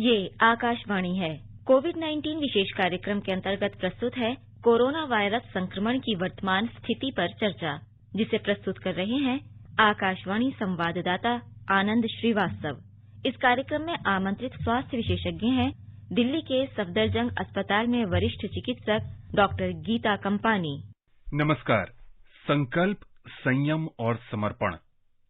ये आकाशवाणी है। कोविड-19 विशेष कार्यक्रम के अंतर्गत प्रस्तुत है कोरोना वायरस संक्रमण की वर्तमान स्थिति पर चर्चा, जिसे प्रस्तुत कर रहे हैं आकाशवाणी संवाददाता आनंद श्रीवास्तव। इस कार्यक्रम में आमंत्रित स्वास्थ्य विशेषज्ञ हैं दिल्ली के सफदरजंग अस्पताल में वरिष्ठ चिकित्सक डॉक्टर गीता कंपानी। नमस्कार। संकल्प, संयम और समर्पण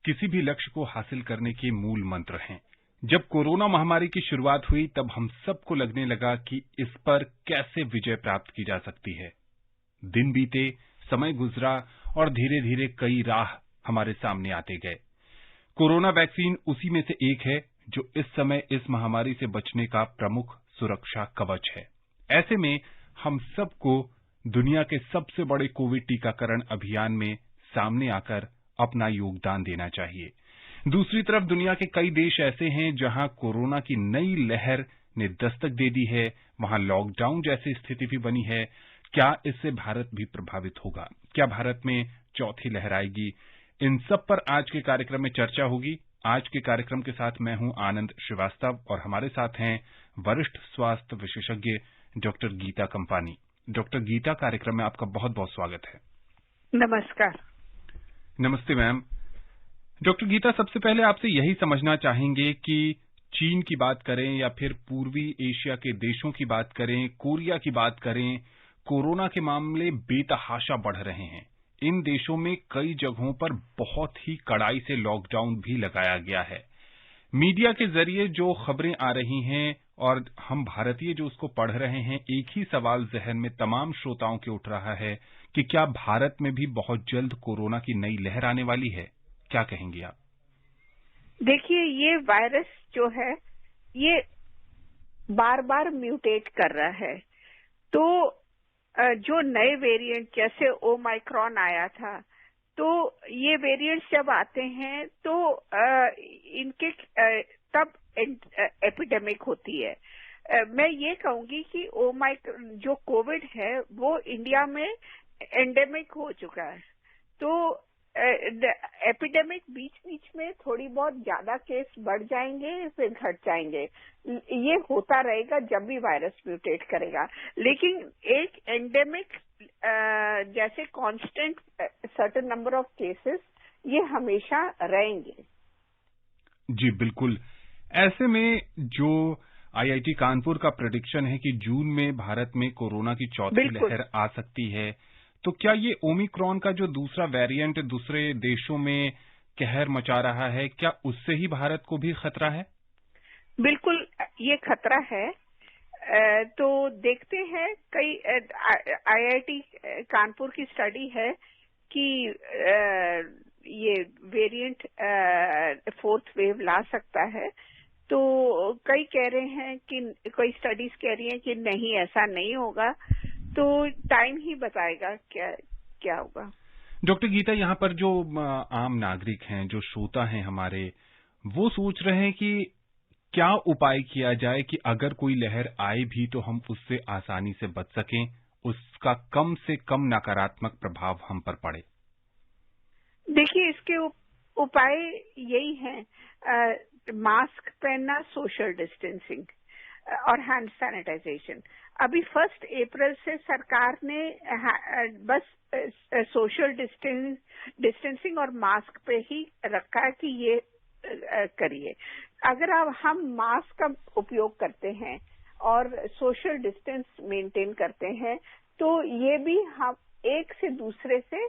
किसी भी लक्ष्य को हासिल करने के मूल मंत्र हैं। जब कोरोना महामारी की शुरुआत हुई तब हम सबको लगने लगा कि इस पर कैसे विजय प्राप्त की जा सकती है। दिन बीते, समय गुजरा और धीरे धीरे कई राह हमारे सामने आते गए। कोरोना वैक्सीन उसी में से एक है जो इस समय इस महामारी से बचने का प्रमुख सुरक्षा कवच है। ऐसे में हम सबको दुनिया के सबसे बड़े कोविड टीकाकरण अभियान में सामने आकर अपना योगदान देना चाहिए। दूसरी तरफ दुनिया के कई देश ऐसे हैं जहां कोरोना की नई लहर ने दस्तक दे दी है, वहां लॉकडाउन जैसी स्थिति भी बनी है। क्या इससे भारत भी प्रभावित होगा? क्या भारत में चौथी लहर आएगी? इन सब पर आज के कार्यक्रम में चर्चा होगी। आज के कार्यक्रम के साथ मैं हूं आनंद श्रीवास्तव और हमारे साथ हैं वरिष्ठ स्वास्थ्य विशेषज्ञ डॉक्टर गीता कंपानी। डॉक्टर गीता, कार्यक्रम में आपका बहुत बहुत स्वागत है। नमस्कार। नमस्ते मैम। डॉक्टर गीता, सबसे पहले आपसे यही समझना चाहेंगे कि चीन की बात करें या फिर पूर्वी एशिया के देशों की बात करें, कोरिया की बात करें, कोरोना के मामले बेतहाशा बढ़ रहे हैं। इन देशों में कई जगहों पर बहुत ही कड़ाई से लॉकडाउन भी लगाया गया है। मीडिया के जरिए जो खबरें आ रही हैं और हम भारतीय जो उसको पढ़ रहे हैं, एक ही सवाल जहन में तमाम श्रोताओं के उठ रहा है कि क्या भारत में भी बहुत जल्द कोरोना की नई लहर आने वाली है? क्या कहेंगी आप? देखिए, ये वायरस जो है ये बार बार म्यूटेट कर रहा है। तो जो नए वेरिएंट जैसे ओमाइक्रॉन आया था, तो ये वेरिएंट्स जब आते हैं तो इनके तब एपिडेमिक होती है। मैं ये कहूंगी कि जो कोविड है वो इंडिया में एंडेमिक हो चुका है। तो एपिडेमिक बीच बीच में थोड़ी बहुत ज्यादा केस बढ़ जाएंगे, फिर घट जाएंगे। ये होता रहेगा जब भी वायरस म्यूटेट करेगा। लेकिन एक एंडेमिक जैसे constant certain number of cases ये हमेशा रहेंगे। जी बिल्कुल। ऐसे में जो आईआईटी कानपुर का प्रेडिक्शन है कि जून में भारत में कोरोना की चौथी लहर आ सकती है, तो क्या ये ओमिक्रॉन का जो दूसरा वेरिएंट दूसरे देशों में कहर मचा रहा है, क्या उससे ही भारत को भी खतरा है? बिल्कुल, ये खतरा है। तो देखते हैं, कई आईआईटी कानपुर की स्टडी है कि ये वेरिएंट फोर्थ वेव ला सकता है। तो कई कह रहे हैं कि कोई स्टडीज कह रही हैं कि नहीं, ऐसा नहीं होगा। तो टाइम ही बताएगा क्या होगा। डॉक्टर गीता, यहाँ पर जो आम नागरिक हैं, जो श्रोता हैं हमारे, वो सोच रहे हैं कि क्या उपाय किया जाए कि अगर कोई लहर आए भी तो हम उससे आसानी से बच सकें, उसका कम से कम नकारात्मक प्रभाव हम पर पड़े। देखिए, इसके उपाय यही हैं, मास्क पहनना, सोशल डिस्टेंसिंग और हैंड सैनिटाइजेशन। अभी 1 अप्रैल से सरकार ने बस सोशल डिस्टेंसिंग और मास्क पे ही रखा है कि ये करिए। अगर हम मास्क का उपयोग करते हैं और सोशल डिस्टेंस मेंटेन करते हैं तो ये भी हम एक से दूसरे से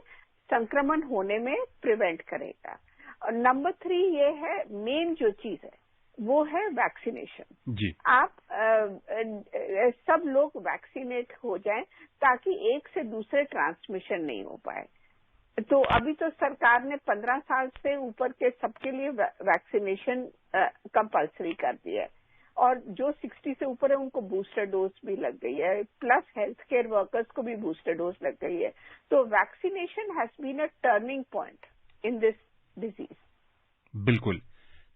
संक्रमण होने में प्रिवेंट करेगा। और नंबर 3 ये है, मेन जो चीज है वो है वैक्सीनेशन। जी। आप सब लोग वैक्सीनेट हो जाएं ताकि एक से दूसरे ट्रांसमिशन नहीं हो पाए। तो अभी तो सरकार ने 15 साल से ऊपर के सबके लिए वैक्सीनेशन कंपल्सरी कर दिया है और जो 60 से ऊपर है उनको बूस्टर डोज भी लग गई है, प्लस हेल्थ केयर वर्कर्स को भी बूस्टर डोज लग गई है। तो vaccination has been a turning point in this disease. बिल्कुल।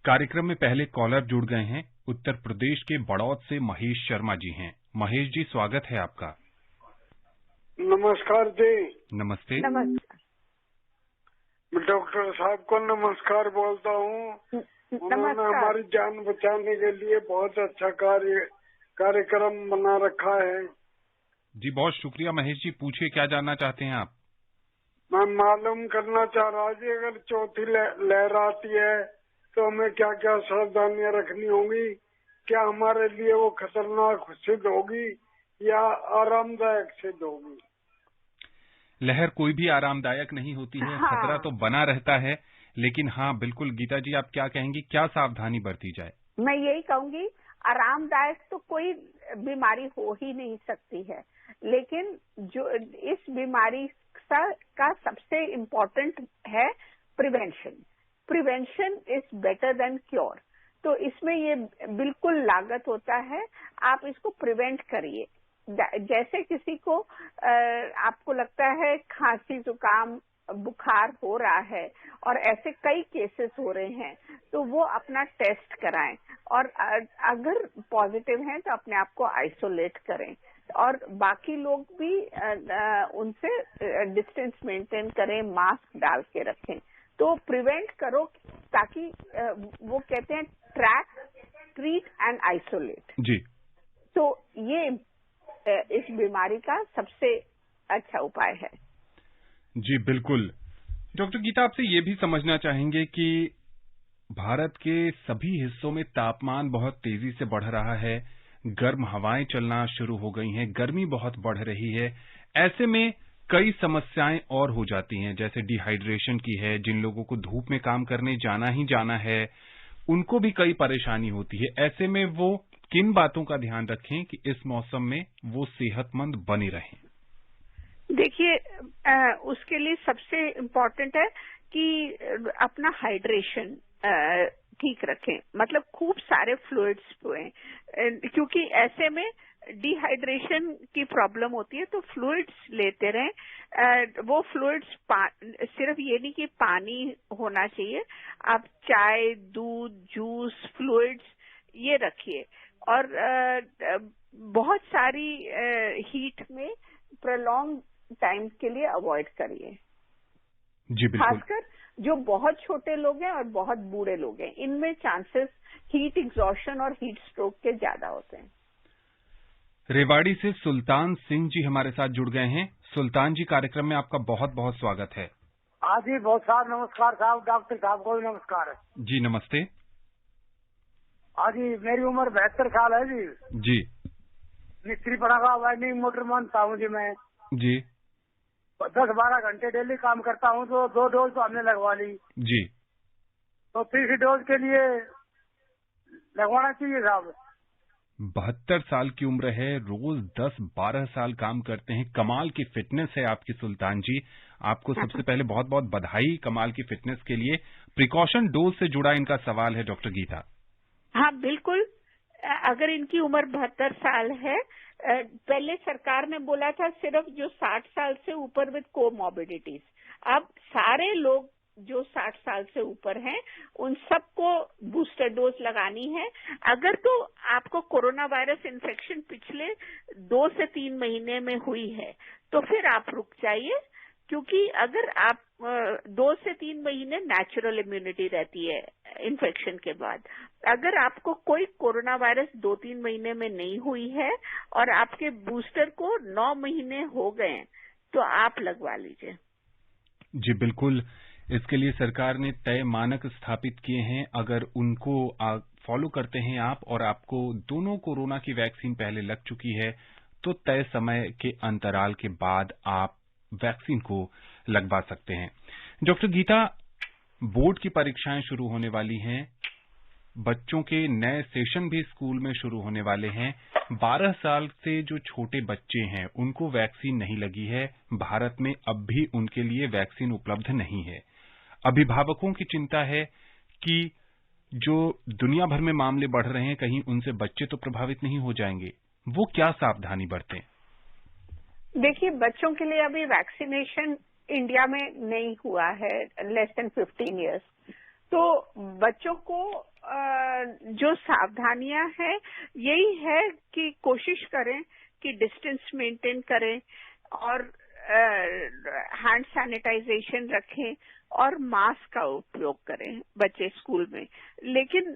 कार्यक्रम में पहले कॉलर जुड़ गए हैं। उत्तर प्रदेश के बड़ौद से महेश शर्मा जी हैं। महेश जी, स्वागत है आपका। नमस्कार जी। नमस्ते। नमस्कार। मैं डॉक्टर साहब को नमस्कार बोलता हूँ उन्होंने हमारी जान बचाने के लिए बहुत अच्छा कार्यक्रम बना रखा है। जी बहुत शुक्रिया महेश जी, पूछिए क्या जानना चाहते हैं आप? मैं मालूम करना चाह रहा जी, अगर चौथी लहर आती है तो हमें क्या क्या सावधानियां रखनी होंगी? क्या हमारे लिए वो खतरनाक सिद्ध होगी या आरामदायक सिद्ध होगी? लहर कोई भी आरामदायक नहीं होती है। हाँ। खतरा तो बना रहता है, लेकिन हाँ बिल्कुल गीता जी, आप क्या कहेंगी, क्या सावधानी बरती जाए? मैं यही कहूंगी, आरामदायक तो कोई बीमारी हो ही नहीं सकती है, लेकिन जो इस बीमारी का सबसे इम्पोर्टेंट है prevention is better than cure. तो इसमें ये बिल्कुल लागत होता है, आप इसको प्रिवेंट करिए। जैसे किसी को आपको लगता है खांसी जुकाम बुखार हो रहा है और ऐसे कई केसेस हो रहे हैं, तो वो अपना टेस्ट कराएं और अगर पॉजिटिव हैं तो अपने आप को आइसोलेट करें और बाकी लोग भी उनसे डिस्टेंस मेंटेन करें, मास्क डाल के रखें। तो प्रिवेंट करो ताकि वो कहते हैं ट्रैक, ट्रीट एंड आइसोलेट। जी। तो ये इस बीमारी का सबसे अच्छा उपाय है। जी बिल्कुल। डॉक्टर गीता, आपसे ये भी समझना चाहेंगे कि भारत के सभी हिस्सों में तापमान बहुत तेजी से बढ़ रहा है, गर्म हवाएं चलना शुरू हो गई हैं, गर्मी बहुत बढ़ रही है। ऐसे में कई समस्याएं और हो जाती हैं, जैसे डिहाइड्रेशन की है। जिन लोगों को धूप में काम करने जाना ही जाना है, उनको भी कई परेशानी होती है। ऐसे में वो किन बातों का ध्यान रखें कि इस मौसम में वो सेहतमंद बने रहें? देखिए, उसके लिए सबसे इम्पोर्टेंट है कि अपना हाइड्रेशन ठीक रखें, मतलब खूब सारे फ्लूइड्स पिएं, क्योंकि ऐसे में डिहाइड्रेशन की प्रॉब्लम होती है। तो फ्लूइड्स लेते रहें। वो फ्लूइड्स सिर्फ ये नहीं कि पानी होना चाहिए, आप चाय, दूध, जूस, फ्लूइड्स ये रखिए और बहुत सारी हीट में प्रोलॉन्ग टाइम के लिए अवॉइड करिए। जी बिल्कुल। खासकर जो बहुत छोटे लोग हैं और बहुत बूढ़े लोग हैं, इनमें चांसेस हीट एग्जॉशन और हीट स्ट्रोक के ज्यादा होते हैं। रेवाड़ी से सुल्तान सिंह जी हमारे साथ जुड़ गए हैं। सुल्तान जी, कार्यक्रम में आपका बहुत बहुत स्वागत है। हाँ जी, बहुत सारा नमस्कार साहब। डॉक्टर साहब को भी नमस्कार। जी नमस्ते। हाँ जी, मेरी उम्र 72 साल है जी। जी। मिस्त्री पड़ा का वाइंडिंग मोटर मानता हूँ जी मैं। जी। 10-12 घंटे डेली काम करता हूँ, तो 2 डोज तो हमने लगवा ली जी। तो 3 डोज के लिए लगवाना चाहिए साहब। 72 साल की उम्र है, रोज 10-12 साल काम करते हैं। कमाल की फिटनेस है आपकी सुल्तान जी। आपको सबसे पहले बहुत बहुत बधाई कमाल की फिटनेस के लिए। प्रिकॉशन डोज से जुड़ा इनका सवाल है डॉक्टर गीता। हाँ बिल्कुल, अगर इनकी उम्र 72 साल है, पहले सरकार ने बोला था सिर्फ जो 60 साल से ऊपर विद कोमॉर्बिडिटीज, अब सारे लोग जो 60 साल से ऊपर हैं उन सबको बूस्टर डोज लगानी है। अगर तो आपको कोरोना वायरस इन्फेक्शन पिछले 2 से 3 महीने में हुई है तो फिर आप रुक जाइए, क्योंकि अगर आप 2 से 3 महीने नेचुरल इम्यूनिटी रहती है इन्फेक्शन के बाद। अगर आपको कोई कोरोना वायरस 2-3 महीने में नहीं हुई है और आपके बूस्टर को 9 महीने हो गए तो आप लगवा लीजिए। जी बिल्कुल, इसके लिए सरकार ने तय मानक स्थापित किए हैं। अगर उनको फॉलो करते हैं आप और आपको दोनों कोरोना की वैक्सीन पहले लग चुकी है तो तय समय के अंतराल के बाद आप वैक्सीन को लगवा सकते हैं। डॉक्टर गीता, बोर्ड की परीक्षाएं शुरू होने वाली हैं, बच्चों के नए सेशन भी स्कूल में शुरू होने वाले हैं। 12 साल से जो छोटे बच्चे हैं उनको वैक्सीन नहीं लगी है। भारत में अब भी उनके लिए वैक्सीन उपलब्ध नहीं है। अभिभावकों की चिंता है कि जो दुनिया भर में मामले बढ़ रहे हैं, कहीं उनसे बच्चे तो प्रभावित नहीं हो जाएंगे। वो क्या सावधानी बरतें? देखिए, बच्चों के लिए अभी वैक्सीनेशन इंडिया में नहीं हुआ है, लेस देन 15 इयर्स। तो बच्चों को जो सावधानियां हैं यही है कि कोशिश करें कि डिस्टेंस मेंटेन करें और हैंड सैनिटाइजेशन रखें, और मास्क का उपयोग करें बच्चे स्कूल में। लेकिन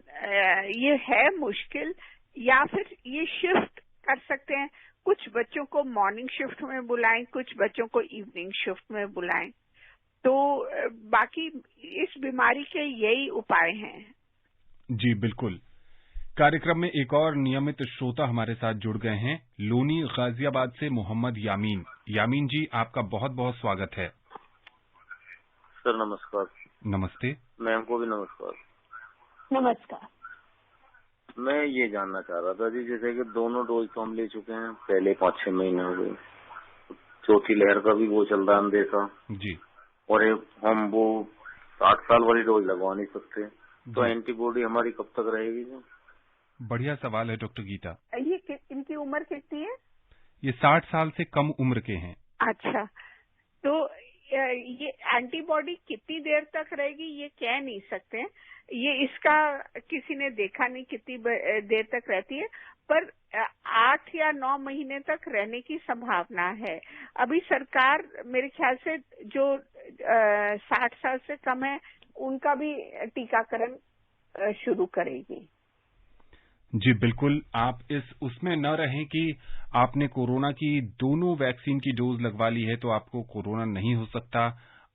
ये है मुश्किल, या फिर ये शिफ्ट कर सकते हैं, कुछ बच्चों को मॉर्निंग शिफ्ट में बुलाएं, कुछ बच्चों को इवनिंग शिफ्ट में बुलाएं। तो बाकी इस बीमारी के यही उपाय हैं। जी बिल्कुल। कार्यक्रम में एक और नियमित श्रोता हमारे साथ जुड़ गए हैं, लोनी गाजियाबाद से मोहम्मद यामीन। यामीन जी, आपका बहुत बहुत स्वागत है। सर नमस्कार। नमस्ते। मैम को भी नमस्कार। नमस्कार। मैं ये जानना चाह रहा था जी, जैसे कि दोनों डोज तो हम ले चुके हैं, पहले 5-6 महीने हो गए, चौथी लहर का भी वो चल रहा है अंदेशा जी, और हम वो 60 साल वाली डोज लगवा नहीं सकते, तो एंटीबॉडी हमारी कब तक रहेगी जी? बढ़िया सवाल है डॉक्टर गीता। ये इनकी उम्र कितनी है? ये 60 साल से कम उम्र के हैं। अच्छा, तो ये एंटीबॉडी कितनी देर तक रहेगी ये कह नहीं सकते हैं, ये इसका किसी ने देखा नहीं कितनी देर तक रहती है, पर 8 या 9 महीने तक रहने की संभावना है। अभी सरकार मेरे ख्याल से जो 60 साल से कम है उनका भी टीकाकरण शुरू करेगी। जी बिल्कुल, आप उसमें न रहें कि आपने कोरोना की दोनों वैक्सीन की डोज लगवा ली है तो आपको कोरोना नहीं हो सकता,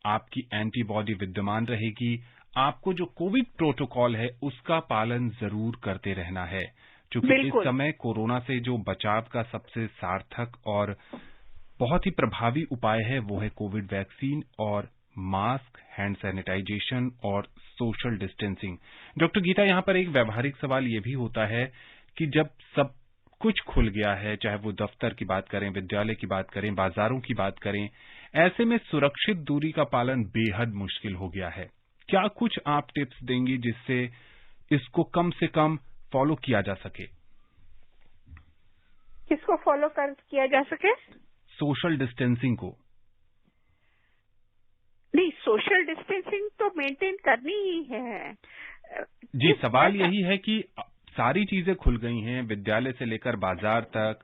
आपकी एंटीबॉडी विद्यमान रहेगी। आपको जो कोविड प्रोटोकॉल है उसका पालन जरूर करते रहना है, क्योंकि इस समय कोरोना से जो बचाव का सबसे सार्थक और बहुत ही प्रभावी उपाय है वो है कोविड वैक्सीन और मास्क, हैंड सैनिटाइजेशन और सोशल डिस्टेंसिंग। डॉक्टर गीता, यहाँ पर एक व्यवहारिक सवाल ये भी होता है कि जब सब कुछ खुल गया है, चाहे वो दफ्तर की बात करें, विद्यालय की बात करें, बाजारों की बात करें, ऐसे में सुरक्षित दूरी का पालन बेहद मुश्किल हो गया है। क्या कुछ आप टिप्स देंगी जिससे इसको कम से कम फॉलो किया जा सके? किसको फॉलो किया जा सके? सोशल डिस्टेंसिंग को। नहीं, सोशल डिस्टेंसिंग तो मेंटेन करनी ही है जी। सवाल यही है कि सारी चीजें खुल गई हैं, विद्यालय से लेकर बाजार तक,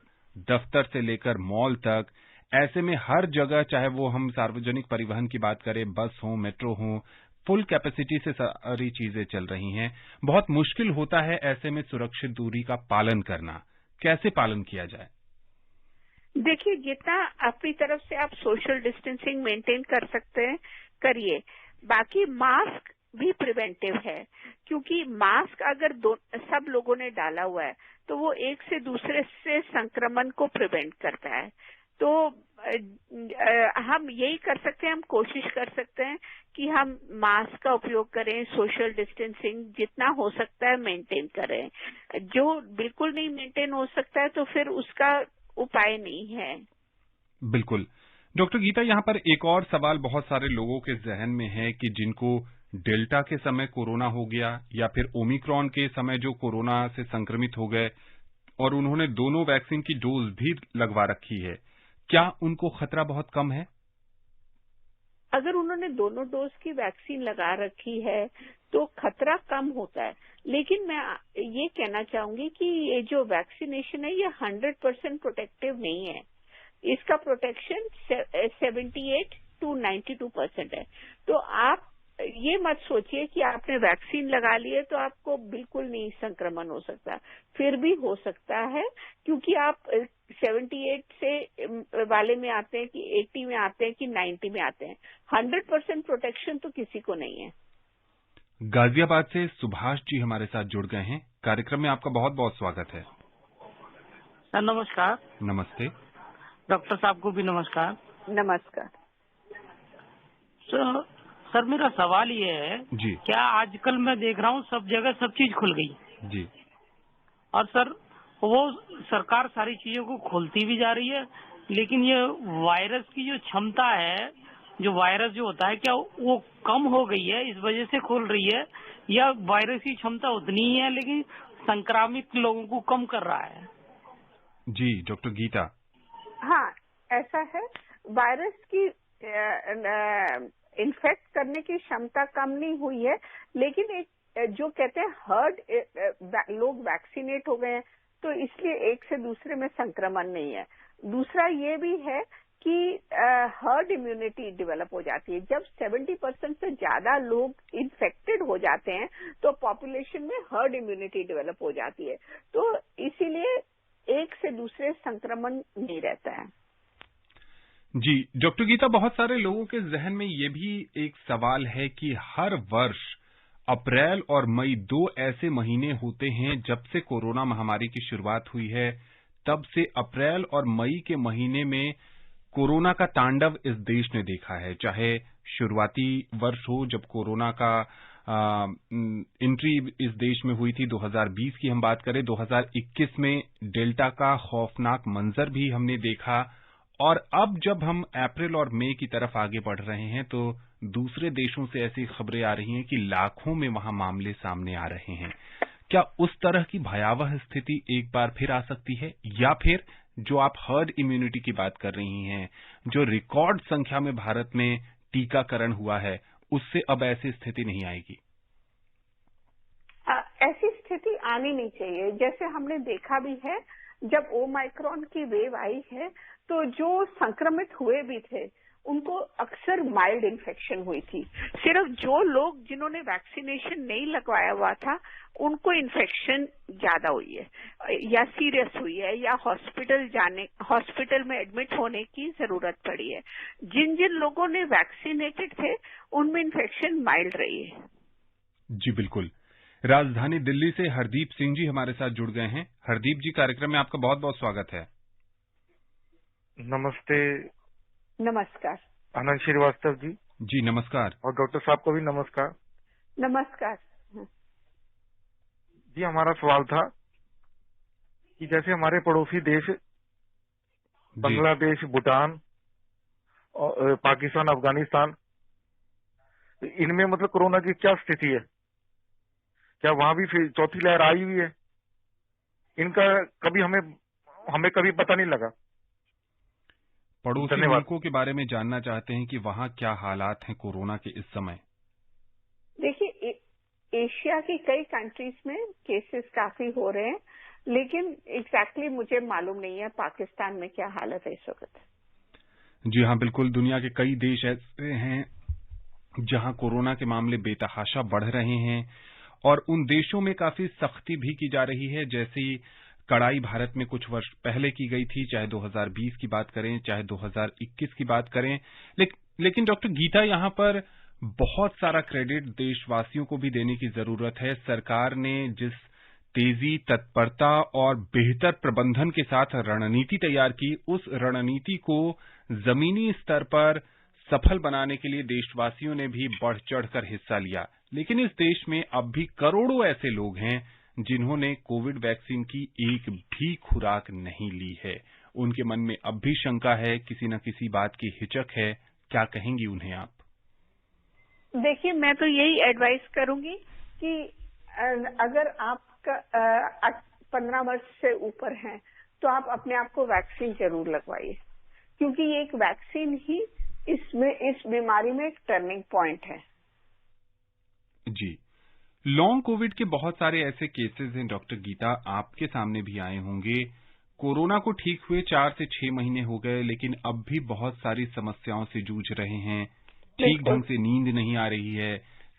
दफ्तर से लेकर मॉल तक, ऐसे में हर जगह, चाहे वो हम सार्वजनिक परिवहन की बात करें, बस हो, मेट्रो हो, फुल कैपेसिटी से सारी चीजें चल रही हैं। बहुत मुश्किल होता है ऐसे में सुरक्षित दूरी का पालन करना। कैसे पालन किया जाए? देखिए, जितना अपनी तरफ से आप सोशल डिस्टेंसिंग मेंटेन कर सकते हैं करिए। बाकी मास्क भी प्रिवेंटिव है, क्योंकि मास्क अगर सब लोगों ने डाला हुआ है तो वो एक से दूसरे से संक्रमण को प्रिवेंट करता है। तो हम यही कर सकते हैं, हम कोशिश कर सकते हैं कि हम मास्क का उपयोग करें, सोशल डिस्टेंसिंग जितना हो सकता है मेंटेन करें। जो बिल्कुल नहीं मेंटेन हो सकता है तो फिर उसका उपाय नहीं है। बिल्कुल। डॉक्टर गीता, यहाँ पर एक और सवाल बहुत सारे लोगों के जहन में है कि जिनको डेल्टा के समय कोरोना हो गया या फिर ओमिक्रॉन के समय जो कोरोना से संक्रमित हो गए और उन्होंने दोनों वैक्सीन की डोज भी लगवा रखी है, क्या उनको खतरा बहुत कम है? अगर उन्होंने दोनों डोज की वैक्सीन लगा रखी है तो खतरा कम होता है, लेकिन मैं ये कहना चाहूंगी कि ये जो वैक्सीनेशन है ये 100% प्रोटेक्टिव नहीं है। इसका प्रोटेक्शन 78 to 92% है। तो आप ये मत सोचिए कि आपने वैक्सीन लगा ली है तो आपको बिल्कुल नहीं संक्रमण हो सकता, फिर भी हो सकता है, क्योंकि आप 78 से वाले में आते हैं कि 80 में आते हैं कि 90 में आते हैं। 100% प्रोटेक्शन तो किसी को नहीं है। गाजियाबाद से सुभाष जी हमारे साथ जुड़ गए हैं। कार्यक्रम में आपका बहुत बहुत स्वागत है। सर नमस्कार। नमस्ते। डॉक्टर साहब को भी नमस्कार। नमस्कार। सर मेरा सवाल ये है जी, क्या आजकल मैं देख रहा हूँ सब जगह सब चीज खुल गई जी, और सर वो सरकार सारी चीजों को खोलती भी जा रही है, लेकिन ये वायरस की जो क्षमता है, जो वायरस जो होता है, क्या वो कम हो गई है इस वजह से खोल रही है, या वायरस की क्षमता उतनी ही है लेकिन संक्रामित लोगों को कम कर रहा है? जी डॉक्टर गीता। हाँ, ऐसा है, वायरस की इन्फेक्ट करने की क्षमता कम नहीं हुई है, लेकिन एक जो कहते हैं हर्ड लोग वैक्सीनेट हो गए हैं तो इसलिए एक से दूसरे में संक्रमण नहीं है। दूसरा ये भी है कि हर्ड इम्यूनिटी डेवलप हो जाती है। जब 70% से ज्यादा लोग इन्फेक्टेड हो जाते हैं तो पॉपुलेशन में हर्ड इम्यूनिटी डेवलप हो जाती है, तो इसीलिए एक से दूसरे संक्रमण नहीं रहता है। जी डॉक्टर गीता, बहुत सारे लोगों के जहन में ये भी एक सवाल है कि हर वर्ष अप्रैल और मई 2 ऐसे महीने होते हैं जब से कोरोना महामारी की शुरुआत हुई है, तब से अप्रैल और मई के महीने में कोरोना का तांडव इस देश ने देखा है। चाहे शुरुआती वर्ष हो जब कोरोना का एंट्री इस देश में हुई थी, 2020 की हम बात करें, 2021 में डेल्टा का खौफनाक मंजर भी हमने देखा, और अब जब हम अप्रैल और मई की तरफ आगे बढ़ रहे हैं तो दूसरे देशों से ऐसी खबरें आ रही हैं कि लाखों में वहां मामले सामने आ रहे हैं। क्या उस तरह की भयावह स्थिति एक बार फिर आ सकती है, या फिर जो आप हर्ड इम्यूनिटी की बात कर रही हैं, जो रिकॉर्ड संख्या में भारत में टीकाकरण हुआ है, उससे अब ऐसी स्थिति नहीं आएगी? ऐसी स्थिति आनी नहीं चाहिए। जैसे हमने देखा भी है, जब ओमाइक्रॉन की वेव आई है तो जो संक्रमित हुए भी थे उनको अक्सर माइल्ड इन्फेक्शन हुई थी। सिर्फ जो लोग जिन्होंने वैक्सीनेशन नहीं लगवाया हुआ था उनको इन्फेक्शन ज्यादा हुई है या सीरियस हुई है या हॉस्पिटल में एडमिट होने की जरूरत पड़ी है। जिन जिन लोगों ने वैक्सीनेटेड थे उनमें इन्फेक्शन माइल्ड रही है। जी बिल्कुल। राजधानी दिल्ली से हरदीप सिंह जी हमारे साथ जुड़ गए हैं। हरदीप जी, कार्यक्रम में आपका बहुत बहुत स्वागत है। नमस्ते। नमस्कार। आनंद श्रीवास्तव जी। जी नमस्कार। और डॉक्टर साहब को भी नमस्कार। नमस्कार जी, हमारा सवाल था कि जैसे हमारे पड़ोसी देश बांग्लादेश, भूटान और पाकिस्तान, अफगानिस्तान, इनमें मतलब कोरोना की क्या स्थिति है? क्या वहां भी फिर चौथी लहर आई हुई है? इनका कभी हमें कभी पता नहीं लगा। पड़ोसी मुल्कों के बारे में जानना चाहते हैं कि वहां क्या हालात हैं कोरोना के इस समय। देखिए, एशिया की कई कंट्रीज में केसेस काफी हो रहे हैं, लेकिन एग्जैक्टली मुझे मालूम नहीं है पाकिस्तान में क्या हालत है इस वक्त। जी हाँ, बिल्कुल। दुनिया के कई देश ऐसे हैं जहां कोरोना के मामले बेतहाशा बढ़ रहे हैं और उन देशों में काफी सख्ती भी की जा रही है। जैसी कड़ाई भारत में कुछ वर्ष पहले की गई थी, चाहे 2020 की बात करें, चाहे 2021 की बात करें। लेकिन डॉक्टर गीता, यहाँ पर बहुत सारा क्रेडिट देशवासियों को भी देने की जरूरत है। सरकार ने जिस तेजी, तत्परता और बेहतर प्रबंधन के साथ रणनीति तैयार की, उस रणनीति को जमीनी स्तर पर सफल बनाने के लिए देशवासियों ने भी बढ़ चढ़कर हिस्सा लिया। लेकिन इस देश में अब भी करोड़ों ऐसे लोग हैं जिन्होंने कोविड वैक्सीन की एक भी खुराक नहीं ली है। उनके मन में अब भी शंका है, किसी न किसी बात की हिचक है। क्या कहेंगी उन्हें आप? देखिए, मैं तो यही एडवाइस करूंगी कि अगर आपका 15 वर्ष से ऊपर हैं तो आप अपने आप को वैक्सीन जरूर लगवाइए, क्योंकि ये एक वैक्सीन ही इस बीमारी में एक टर्निंग पॉइंट है। जी, लॉन्ग कोविड के बहुत सारे ऐसे केसेस हैं डॉक्टर गीता, आपके सामने भी आए होंगे। कोरोना को ठीक हुए 4 से 6 महीने हो गए, लेकिन अब भी बहुत सारी समस्याओं से जूझ रहे हैं। ठीक ढंग से नींद नहीं आ रही है,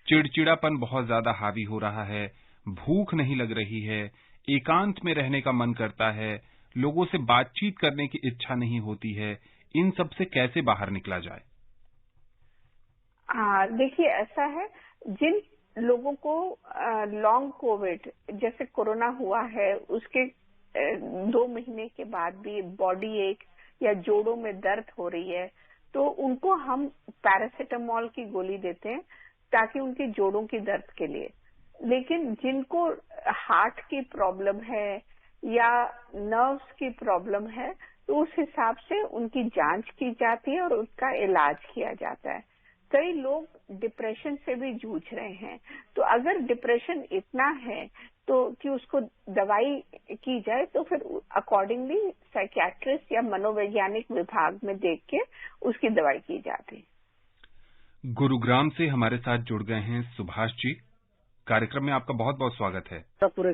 चिड़चिड़ापन बहुत ज्यादा हावी हो रहा है, भूख नहीं लग रही है, एकांत में रहने का मन करता है, लोगों से बातचीत करने की इच्छा नहीं होती है। इन सब से कैसे बाहर निकला जाए? देखिए, ऐसा है, जिन लोगों को लॉन्ग कोविड जैसे कोरोना हुआ है, उसके 2 महीने के बाद भी बॉडी एक या जोड़ों में दर्द हो रही है, तो उनको हम पैरासिटामोल की गोली देते हैं ताकि उनकी जोड़ों की दर्द के लिए। लेकिन जिनको हार्ट की प्रॉब्लम है या नर्व्स की प्रॉब्लम है, तो उस हिसाब से उनकी जांच की जाती है और उसका इलाज किया जाता है। कई लोग डिप्रेशन से भी जूझ रहे हैं, तो अगर डिप्रेशन इतना है तो कि उसको दवाई की जाए, तो फिर अकॉर्डिंगली साइकियाट्रिस्ट या मनोवैज्ञानिक विभाग में देख के उसकी दवाई की जाती है। गुरुग्राम से हमारे साथ जुड़ गए हैं सुभाष जी। कार्यक्रम में आपका बहुत बहुत स्वागत है।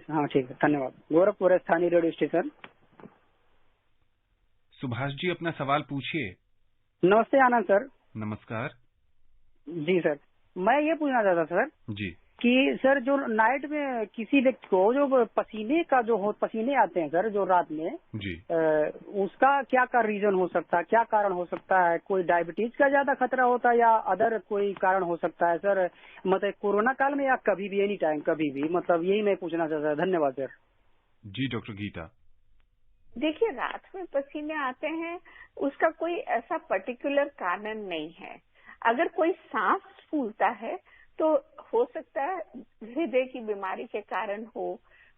हाँ ठीक है, धन्यवाद। गोरखपुर स्थानीय रेडियो स्टेशन। सुभाष जी, अपना सवाल पूछिए। नमस्ते आनंद सर। नमस्कार जी सर, मैं ये पूछना चाहता था सर जी कि सर जो नाइट में किसी व्यक्ति को जो पसीने आते हैं सर जो रात में जी उसका क्या रीजन हो सकता है, क्या कारण हो सकता है? कोई डायबिटीज का ज्यादा खतरा होता है या अदर कोई कारण हो सकता है सर? मतलब कोरोना काल में या कभी भी, एनी टाइम, कभी भी, मतलब यही मैं पूछना चाहता था। धन्यवाद सर। जी डॉक्टर गीता। देखिए, रात में पसीने आते हैं उसका कोई ऐसा पर्टिकुलर कारण नहीं है। अगर कोई सांस फूलता है तो हो सकता है हृदय की बीमारी के कारण हो,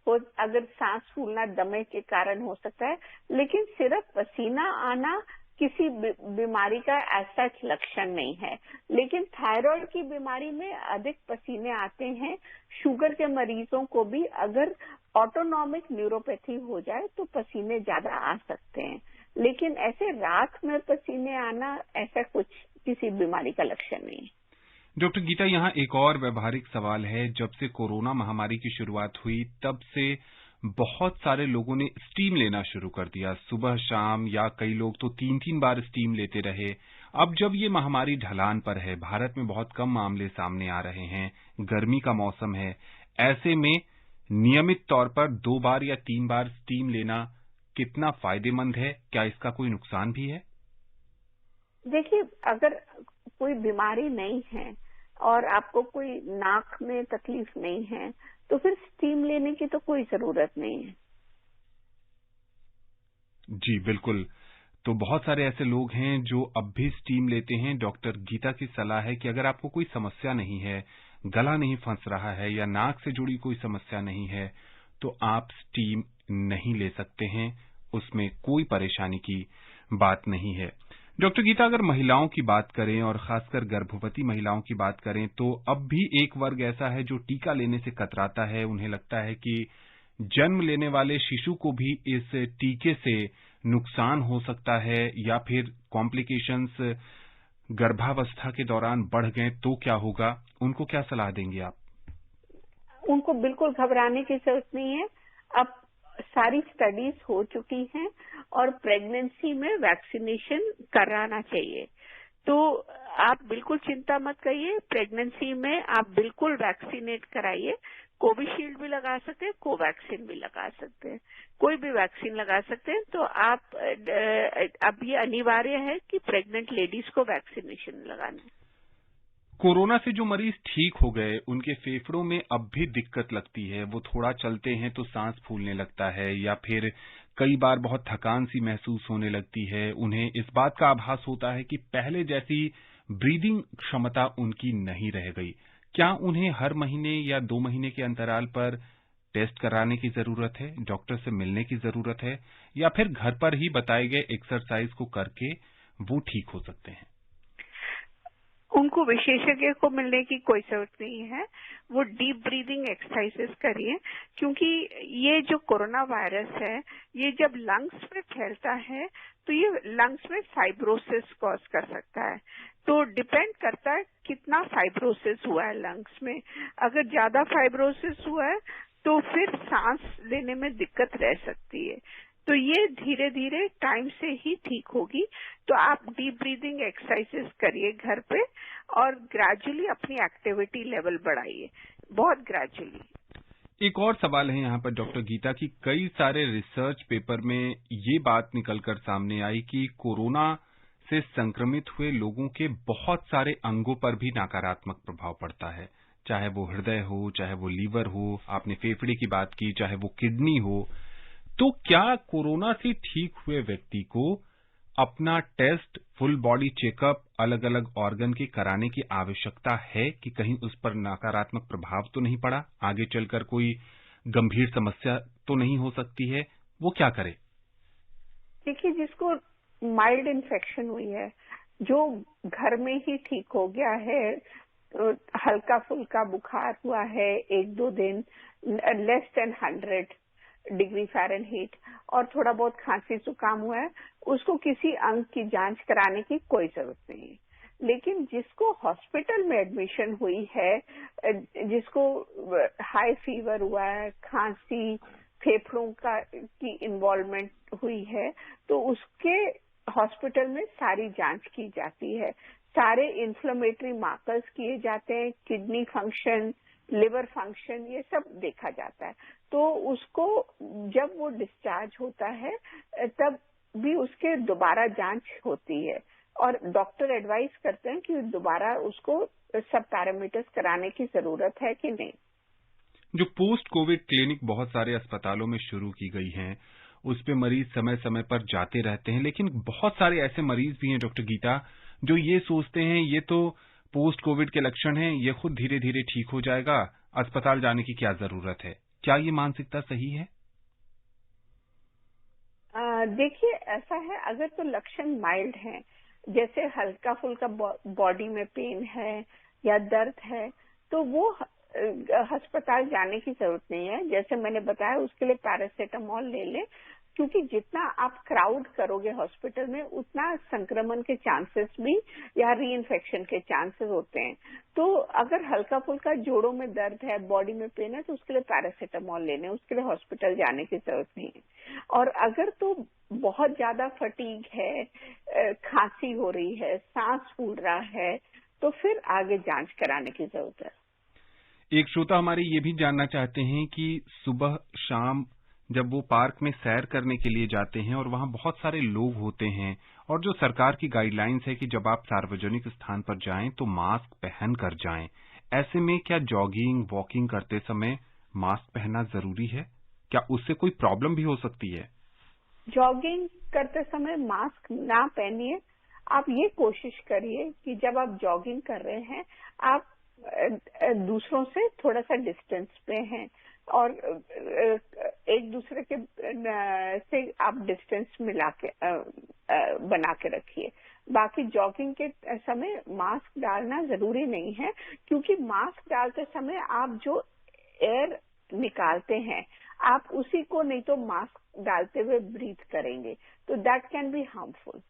अगर सांस फूलना दमे के कारण हो सकता है, लेकिन सिर्फ पसीना आना किसी बीमारी का ऐसा लक्षण नहीं है। लेकिन थायराइड की बीमारी में अधिक पसीने आते हैं। शुगर के मरीजों को भी अगर ऑटोनॉमिक न्यूरोपैथी हो जाए तो पसीने ज्यादा आ सकते हैं, लेकिन ऐसे रात में पसीने आना ऐसा कुछ किसी बीमारी का लक्षण नहीं है। डॉक्टर गीता, यहाँ एक और व्यवहारिक सवाल है। जब से कोरोना महामारी की शुरुआत हुई तब से बहुत सारे लोगों ने स्टीम लेना शुरू कर दिया, सुबह शाम, या कई लोग तो 3-3 बार स्टीम लेते रहे। अब जब ये महामारी ढलान पर है, भारत में बहुत कम मामले सामने आ रहे हैं, गर्मी का मौसम है, ऐसे में नियमित तौर पर 2 बार या 3 बार स्टीम लेना कितना फायदेमंद है? क्या इसका कोई नुकसान भी है? देखिए, अगर कोई बीमारी नहीं है और आपको कोई नाक में तकलीफ नहीं है तो फिर स्टीम लेने की तो कोई जरूरत नहीं है। जी बिल्कुल। तो बहुत सारे ऐसे लोग हैं जो अब भी स्टीम लेते हैं। डॉक्टर गीता की सलाह है कि अगर आपको कोई समस्या नहीं है, गला नहीं फंस रहा है या नाक से जुड़ी कोई समस्या नहीं है, तो आप स्टीम नहीं ले सकते हैं, उसमें कोई परेशानी की बात नहीं है। डॉक्टर गीता, अगर महिलाओं की बात करें और खासकर गर्भवती महिलाओं की बात करें तो अब भी एक वर्ग ऐसा है जो टीका लेने से कतराता है। उन्हें लगता है कि जन्म लेने वाले शिशु को भी इस टीके से नुकसान हो सकता है या फिर कॉम्प्लिकेशंस गर्भावस्था के दौरान बढ़ गए तो क्या होगा? उनको क्या सलाह देंगे आप? उनको बिल्कुल घबराने की जरूरत नहीं है। अब सारी स्टडीज हो चुकी हैं और प्रेगनेंसी में वैक्सीनेशन कराना चाहिए। तो आप बिल्कुल चिंता मत करिए, प्रेगनेंसी में आप बिल्कुल वैक्सीनेट कराइए। कोविशील्ड भी लगा सकते हैं, कोवैक्सीन भी लगा सकते हैं, कोई भी वैक्सीन लगा सकते हैं। तो आप अब ये अनिवार्य है कि प्रेग्नेंट लेडीज को वैक्सीनेशन लगाना है। कोरोना से जो मरीज ठीक हो गए उनके फेफड़ों में अब भी दिक्कत लगती है। वो थोड़ा चलते हैं तो सांस फूलने लगता है या फिर कई बार बहुत थकान सी महसूस होने लगती है। उन्हें इस बात का आभास होता है कि पहले जैसी ब्रीदिंग क्षमता उनकी नहीं रह गई। क्या उन्हें हर महीने या 2 महीने के अंतराल पर टेस्ट कराने की जरूरत है, डॉक्टर से मिलने की जरूरत है, या फिर घर पर ही बताए गए एक्सरसाइज को करके वो ठीक हो सकते हैं? उनको विशेषज्ञ को मिलने की कोई जरूरत नहीं है। वो डीप ब्रीदिंग एक्सरसाइजेस करिए, क्योंकि ये जो कोरोना वायरस है ये जब लंग्स में फैलता है तो ये लंग्स में फाइब्रोसिस कॉज कर सकता है। तो डिपेंड करता है कितना फाइब्रोसिस हुआ है लंग्स में। अगर ज्यादा फाइब्रोसिस हुआ है तो फिर सांस लेने में दिक्कत रह सकती है। तो ये धीरे धीरे टाइम से ही ठीक होगी। तो आप डीप ब्रीदिंग एक्सरसाइजेस करिए घर पे और ग्रेजुअली अपनी एक्टिविटी लेवल बढ़ाइए, बहुत ग्रेजुअली। एक और सवाल है यहाँ पर डॉक्टर गीता की, कई सारे रिसर्च पेपर में ये बात निकलकर सामने आई कि कोरोना से संक्रमित हुए लोगों के बहुत सारे अंगों पर भी नकारात्मक प्रभाव पड़ता है, चाहे वो हृदय हो, चाहे वो लीवर हो, आपने फेफड़े की बात की, चाहे वो किडनी हो। तो क्या कोरोना से ठीक हुए व्यक्ति को अपना टेस्ट, फुल बॉडी चेकअप अलग अलग ऑर्गन के कराने की आवश्यकता है कि कहीं उस पर नकारात्मक प्रभाव तो नहीं पड़ा, आगे चलकर कोई गंभीर समस्या तो नहीं हो सकती है? वो क्या करे? देखिए, जिसको माइल्ड इन्फेक्शन हुई है, जो घर में ही ठीक हो गया है, हल्का फुल्का बुखार हुआ है 1-2 दिन, लेस देन 100 डिग्री फ़ारेनहीट, और थोड़ा बहुत खांसी जुकाम हुआ है, उसको किसी अंग की जांच कराने की कोई जरूरत नहीं है। लेकिन जिसको हॉस्पिटल में एडमिशन हुई है, जिसको हाई फीवर हुआ है, खांसी, फेफड़ों की इन्वॉल्वमेंट हुई है, तो उसके हॉस्पिटल में सारी जांच की जाती है, सारे इन्फ्लेमेटरी मार्कर्स किए जाते हैं, किडनी फंक्शन, लिवर फंक्शन, ये सब देखा जाता है। तो उसको जब वो डिस्चार्ज होता है तब भी उसके दोबारा जांच होती है और डॉक्टर एडवाइस करते हैं कि दोबारा उसको सब पैरामीटर्स कराने की जरूरत है कि नहीं। जो पोस्ट कोविड क्लिनिक बहुत सारे अस्पतालों में शुरू की गई हैं, उस पे मरीज समय समय पर जाते रहते हैं, लेकिन बहुत सारे ऐसे मरीज भी हैं डॉक्टर गीता जो ये सोचते हैं ये तो पोस्ट कोविड के लक्षण हैं, ये खुद धीरे धीरे ठीक हो जाएगा, अस्पताल जाने की क्या जरूरत है। क्या ये मानसिकता सही है? देखिए, ऐसा है, अगर तो लक्षण माइल्ड हैं, जैसे हल्का फुल्का बॉडी में पेन है या दर्द है, तो वो अस्पताल जाने की जरूरत नहीं है। जैसे मैंने बताया, उसके लिए पैरासीटामोल ले ले, क्योंकि जितना आप क्राउड करोगे हॉस्पिटल में उतना संक्रमण के चांसेस भी या री इन्फेक्शन के चांसेस होते हैं। तो अगर हल्का फुल्का जोड़ों में दर्द है, बॉडी में पेन है, तो उसके लिए पैरासीटामोल लेने, उसके लिए हॉस्पिटल जाने की जरूरत नहीं है। और अगर तो बहुत ज्यादा फटीग है, खांसी हो रही है, सांस फूल रहा है, तो फिर आगे जांच कराने की जरूरत है। एक श्रोता हमारे ये भी जानना चाहते हैं कि सुबह शाम जब वो पार्क में सैर करने के लिए जाते हैं और वहां बहुत सारे लोग होते हैं और जो सरकार की गाइडलाइंस है कि जब आप सार्वजनिक स्थान पर जाएं तो मास्क पहन कर जाएं, ऐसे में क्या जॉगिंग वॉकिंग करते समय मास्क पहनना जरूरी है? क्या उससे कोई प्रॉब्लम भी हो सकती है? जॉगिंग करते समय मास्क ना पहनिए। आप ये कोशिश करिए कि जब आप जॉगिंग कर रहे हैं आप दूसरों से थोड़ा सा डिस्टेंस पे हैं और एक दूसरे के से आप डिस्टेंस मिला के बना के रखिए। बाकी जॉगिंग के समय मास्क डालना जरूरी नहीं है, क्योंकि मास्क डालते समय आप जो एयर निकालते हैं आप उसी को नहीं तो मास्क डालते हुए ब्रीथ करेंगे, तो दैट कैन बी हार्मफुल।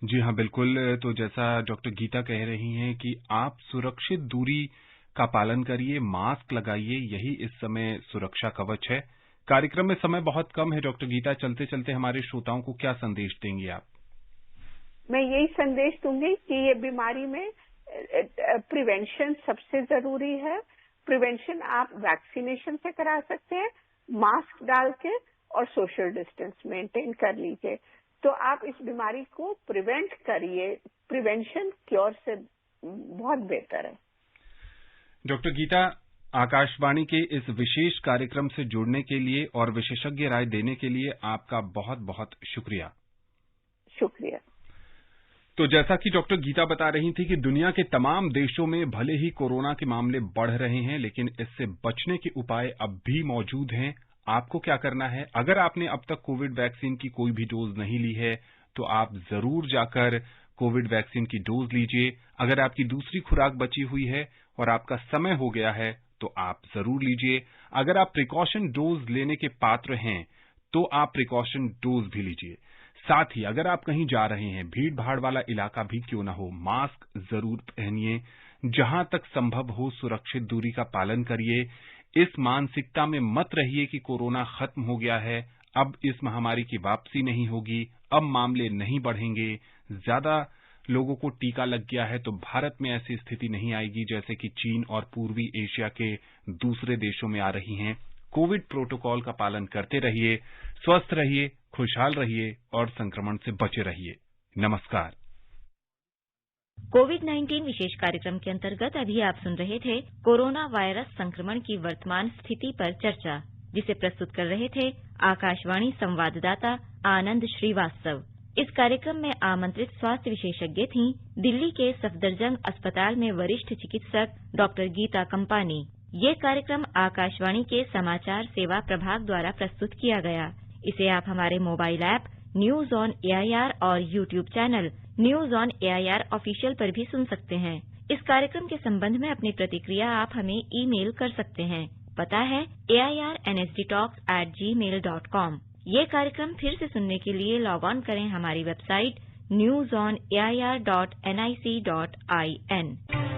जी हाँ, बिल्कुल। तो जैसा डॉक्टर गीता कह रही हैं कि आप सुरक्षित दूरी का पालन करिए, मास्क लगाइए, यही इस समय सुरक्षा कवच है। कार्यक्रम में समय बहुत कम है डॉक्टर गीता, चलते चलते हमारे श्रोताओं को क्या संदेश देंगी आप? मैं यही संदेश दूंगी कि ये बीमारी में प्रिवेंशन सबसे जरूरी है। प्रिवेंशन आप वैक्सीनेशन से करा सकते हैं, मास्क डाल के और सोशल डिस्टेंस मेंटेन कर लीजिए, तो आप इस बीमारी को प्रिवेंट करिए। प्रिवेंशन क्योर से बहुत बेहतर है। डॉक्टर गीता, आकाशवाणी के इस विशेष कार्यक्रम से जुड़ने के लिए और विशेषज्ञ राय देने के लिए आपका बहुत बहुत शुक्रिया। शुक्रिया। तो जैसा कि डॉक्टर गीता बता रही थी कि दुनिया के तमाम देशों में भले ही कोरोना के मामले बढ़ रहे हैं, लेकिन इससे बचने के उपाय अब भी मौजूद हैं। आपको क्या करना है? अगर आपने अब तक कोविड वैक्सीन की कोई भी डोज नहीं ली है तो आप जरूर जाकर कोविड वैक्सीन की डोज लीजिए। अगर आपकी दूसरी खुराक बची हुई है और आपका समय हो गया है तो आप जरूर लीजिए। अगर आप प्रिकॉशन डोज लेने के पात्र हैं तो आप प्रिकॉशन डोज भी लीजिए। साथ ही अगर आप कहीं जा रहे हैं, भीड़ भाड़ वाला इलाका भी क्यों न हो, मास्क जरूर पहनिए। जहां तक संभव हो सुरक्षित दूरी का पालन करिए। इस मानसिकता में मत रहिए कि कोरोना खत्म हो गया है, अब इस महामारी की वापसी नहीं होगी, अब मामले नहीं बढ़ेंगे, ज्यादा लोगों को टीका लग गया है तो भारत में ऐसी स्थिति नहीं आएगी जैसे कि चीन और पूर्वी एशिया के दूसरे देशों में आ रही हैं। कोविड प्रोटोकॉल का पालन करते रहिए, स्वस्थ रहिए, खुशहाल रहिए और संक्रमण से बचे रहिए। नमस्कार। कोविड-19 विशेष कार्यक्रम के अंतर्गत अभी आप सुन रहे थे कोरोना वायरस संक्रमण की वर्तमान स्थिति पर चर्चा, जिसे प्रस्तुत कर रहे थे आकाशवाणी संवाददाता आनंद श्रीवास्तव। इस कार्यक्रम में आमंत्रित स्वास्थ्य विशेषज्ञ थीं दिल्ली के सफदरजंग अस्पताल में वरिष्ठ चिकित्सक डॉक्टर गीता कंपानी। ये कार्यक्रम आकाशवाणी के समाचार सेवा प्रभाग द्वारा प्रस्तुत किया गया। इसे आप हमारे mobile app news on AIR और YouTube channel news on AIR official पर भी सुन सकते हैं। इस कार्यक्रम के संबंध में अपनी प्रतिक्रिया आप हमें ईमेल कर सकते हैं। पता है airnsdtalks@gmail.com। ये कार्यक्रम फिर से सुनने के लिए लॉग ऑन करें हमारी वेबसाइट newsonair.nic.in।